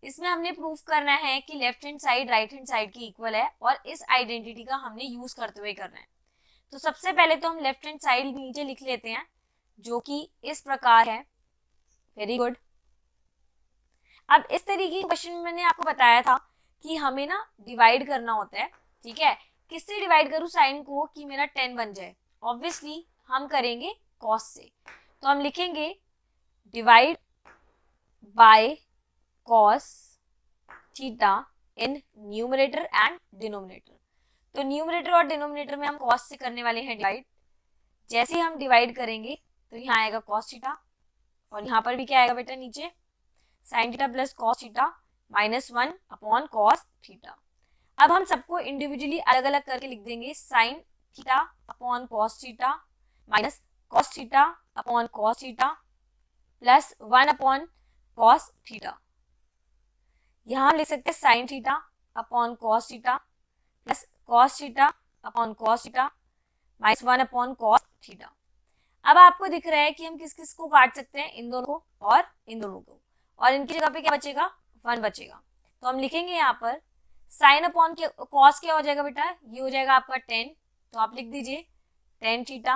A: इसमें हमने प्रूफ करना है कि left hand side right hand side की इक्वल है, और इस आइडेंटिटी का हमने यूज करते हुए करना है। तो सबसे पहले तो हम लेफ्ट हैंड साइड नीचे लिख लेते हैं, जो कि इस प्रकार है। Very good. अब इस तरीके के क्वेश्चन में मैंने आपको बताया था कि हमें ना डिवाइड करना होता है, ठीक है। किससे डिवाइड करूं साइन को कि मेरा 10 बन जाए, ऑब्वियसली हम करेंगे कॉस से। तो हम लिखेंगे divide by cos theta in numerator and denominator. तो न्यूमरेटर और डिनोमिनेटर में हम कॉस से करने वाले हैं डिवाइड। जैसे ही हम डिवाइड करेंगे तो यहाँ आएगा cos थीटा, और यहाँ पर भी क्या आएगा बेटा नीचे, sin theta + cos theta -1/cos theta. अब हम सबको इंडिविजुअली अलग अलग करके लिख देंगे, sin theta cos theta -cos theta cos theta +1/cos theta. यहाँ हम लिख सकते हैं sin theta cos theta cos theta cos theta -1/cos theta. अब आपको दिख रहा है कि हम किस किस को काट सकते हैं, इन दोनों को और इन दोनों को, और इनकी जगह पे क्या बचेगा, 1 बचेगा। तो हम लिखेंगे यहाँ पर sin cos क्या हो जाएगा बेटा, ये हो जाएगा आपका 10। तो आप लिख दीजिए tan थीटा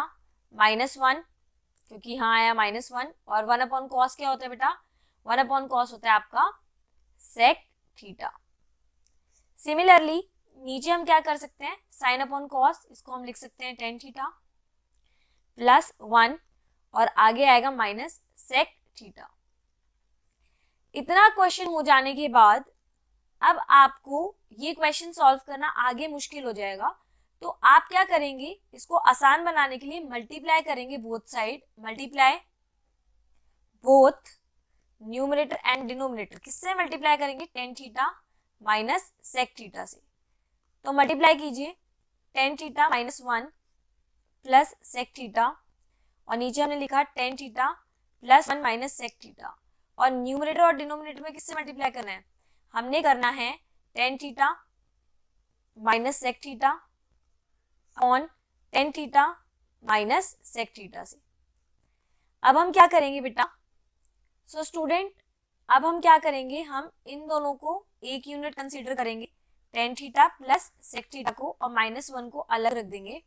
A: -1, क्योंकि यहाँ आया -1, और 1/cos क्या होता है बेटा, 1/cos होता है आपका sec थीटा। सिमिलरली नीचे हम क्या कर सकते हैं, sin/cos इसको हम लिख सकते हैं tan थीटा +1, और आगे आएगा -sec थीटा। इतना क्वेश्चन हो जाने के बाद अब आपको ये क्वेश्चन सॉल्व करना आगे मुश्किल हो जाएगा। तो आप क्या करेंगे, इसको आसान बनाने के लिए मल्टीप्लाई करेंगे both side, multiply both numerator and denominator. किससे मल्टीप्लाई करेंगे, tan थीटा -sec थीटा से। तो मल्टीप्लाई कीजिए tan थीटा -1 + sec थीटा, और नीचे हमने लिखा tan थीटा +1 - sec थीटा। और न्यूमरेटर और डिनोमिनेटर में किससे मल्टीप्लाई करना है, हमने करना है tan theta -sec theta on tan theta -sec theta से। अब हम क्या करेंगे बेटा, सो स्टूडेंट अब हम क्या करेंगे, हम इन दोनों को एक यूनिट कंसीडर करेंगे, tan थीटा +sec थीटा को और -1 को अलग रख देंगे।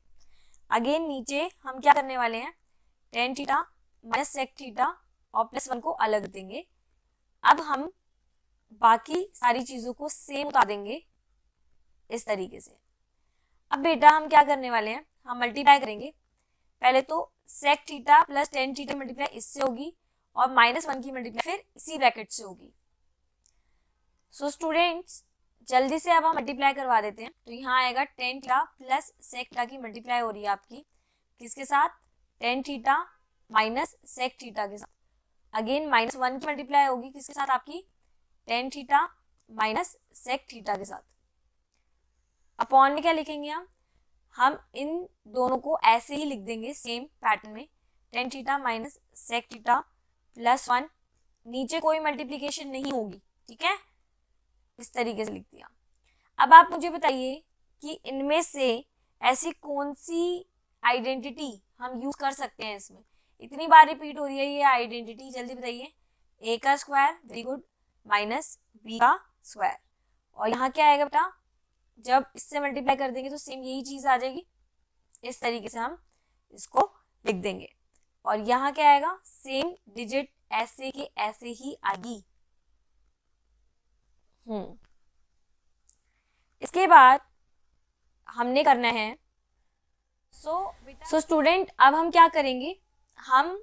A: अगेन नीचे हम क्या करने वाले हैं, tan थीटा -sec थीटा और +1 को अलग देंगे। अब हम बाकी सारी चीजों को सेम उतार देंगे इस तरीके से। अब बेटा हम क्या करने वाले हैं, हम मल्टीप्लाई करेंगे। पहले तो sec theta + tan theta multiply इससे होगी, और -1 की मल्टीप्लाई फिर इसी ब्रैकेट से होगी। सो स्टूडेंट्स जल्दी से अब हम मल्टीप्लाई करवा देते हैं। तो यहाँ आएगा tan theta plus sec theta की मल्टीप्लाई हो रही है आपकी किसके साथ, tan theta minus sec theta के साथ। अगेन माइनस वन की मल्टीप्लाई होगी किसके साथ आपकी, tan theta minus sec theta के साथ। अपॉन में क्या लिखेंगे हम इन दोनों को ऐसे ही लिख देंगे सेम पैटर्न में, tan theta minus sec theta plus one, नीचे कोई मल्टीप्लीकेशन नहीं होगी, ठीक है, इस तरीके से लिख दिया। अब आप मुझे बताइए कि इनमें से ऐसी कौन सी आइडेंटिटी हम यूज कर सकते हैं इसमें, इतनी बार रिपीट हो रही है ये आइडेंटिटी, जल्दी बताइए। ए का square, very good, minus B का स्क्वायर, और यहाँ क्या आएगा बेटा, जब इससे मल्टीप्लाई कर देंगे तो सेम यही चीज आ जाएगी, इस तरीके से हम इसको लिख देंगे। और यहाँ क्या आएगा, सेम डिजिट ऐसे के ऐसे ही आएगी। इसके बाद हमने करना है सो स्टूडेंट, अब हम क्या करेंगे, हम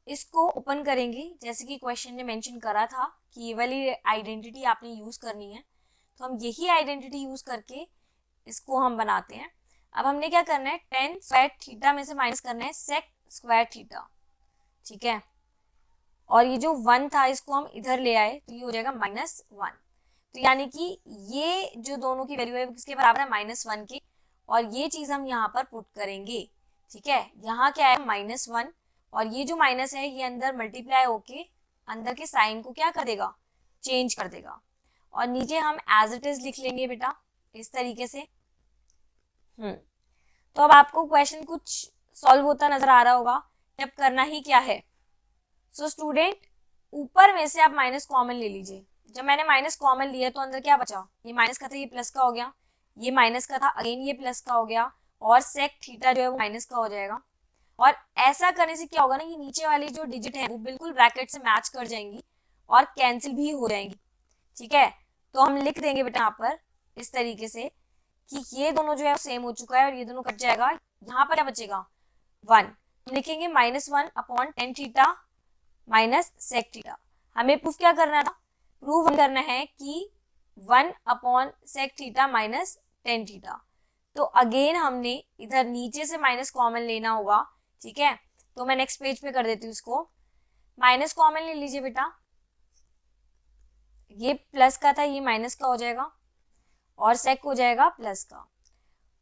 A: इसको ओपन करेंगे जैसे कि क्वेश्चन ने मेंशन करा था कि ये वाली आइडेंटिटी आपने यूज करनी है, तो हम यही आइडेंटिटी यूज करके इसको हम बनाते हैं। अब हमने क्या करना है, टेन स्क्वायर थीटा में से माइनस करना है सेक स्क्वायर थीटा, ठीक है, और ये जो वन था इसको हम इधर ले आए तो ये हो जाएगा माइनस वन। तो यानी कि ये जो दोनों की वैल्यू है किसके बराबर है, माइनस वन के, और ये चीज हम यहाँ पर पुट करेंगे, ठीक है। यहाँ क्या है, माइनस वन, और ये जो माइनस है ये अंदर मल्टीप्लाई होके अंदर के साइन को क्या कर देगा, चेंज कर देगा, और नीचे हम एज इट इज लिख लेंगे बेटा इस तरीके से। तो अब आपको क्वेश्चन कुछ सॉल्व होता नजर आ रहा होगा, अब करना ही क्या है। सो स्टूडेंट, ऊपर में से आप माइनस कॉमन ले लीजिए। जब मैंने माइनस कॉमन लिया तो अंदर क्या बचा, ये माइनस का था ये प्लस का हो गया, ये माइनस का था अगेन ये प्लस का हो गया, और सेक थीटा जो है वो माइनस का हो जाएगा। और ऐसा करने से क्या होगा ना, ये नीचे वाली जो डिजिट है वो बिल्कुल ब्रैकेट से मैच कर जाएंगी और कैंसिल भी हो जाएंगी, ठीक है। तो हम लिख देंगे बेटा यहाँ पर इस तरीके से कि ये दोनों जो है सेम हो चुका है और ये दोनों कट जाएगा, यहाँ पर क्या बचेगा, वन। लिखेंगे minus one upon tan theta minus sec theta. हमें प्रूफ क्या करना था, प्रूफ करना है कि one upon sec theta minus tan theta. तो अगेन हमने इधर नीचे से माइनस कॉमन लेना होगा, ठीक है। तो मैं नेक्स्ट पेज पे कर देती हूँ इसको, माइनस कॉमन ले लीजिए बेटा, ये प्लस का था ये माइनस का हो जाएगा, और सेक हो जाएगा प्लस का।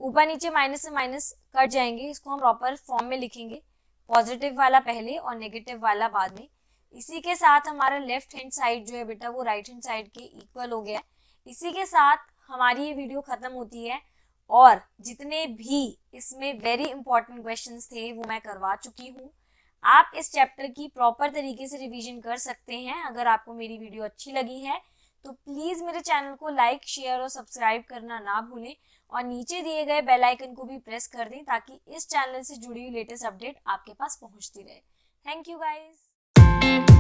A: ऊपर नीचे माइनस से माइनस कट जाएंगे, इसको हम प्रॉपर फॉर्म में लिखेंगे, पॉजिटिव वाला पहले और नेगेटिव वाला बाद में। इसी के साथ हमारा लेफ्ट हैंड साइड जो है बेटा वो राइट हैंड साइड के इक्वल हो गया। इसी के साथ हमारी ये वीडियो खत्म होती है, और जितने भी इसमें वेरी इंपॉर्टेंट क्वेश्चंस थे वो मैं करवा चुकी हूँ। आप इस चैप्टर की प्रॉपर तरीके से रिवीजन कर सकते हैं। अगर आपको मेरी वीडियो अच्छी लगी है तो प्लीज मेरे चैनल को लाइक, शेयर और सब्सक्राइब करना ना भूलें, और नीचे दिए गए बेल आइकन को भी प्रेस कर दें ताकि इस चैनल से जुड़ी हुई लेटेस्ट अपडेट आपके पास पहुंचती रहे। Thank you guys.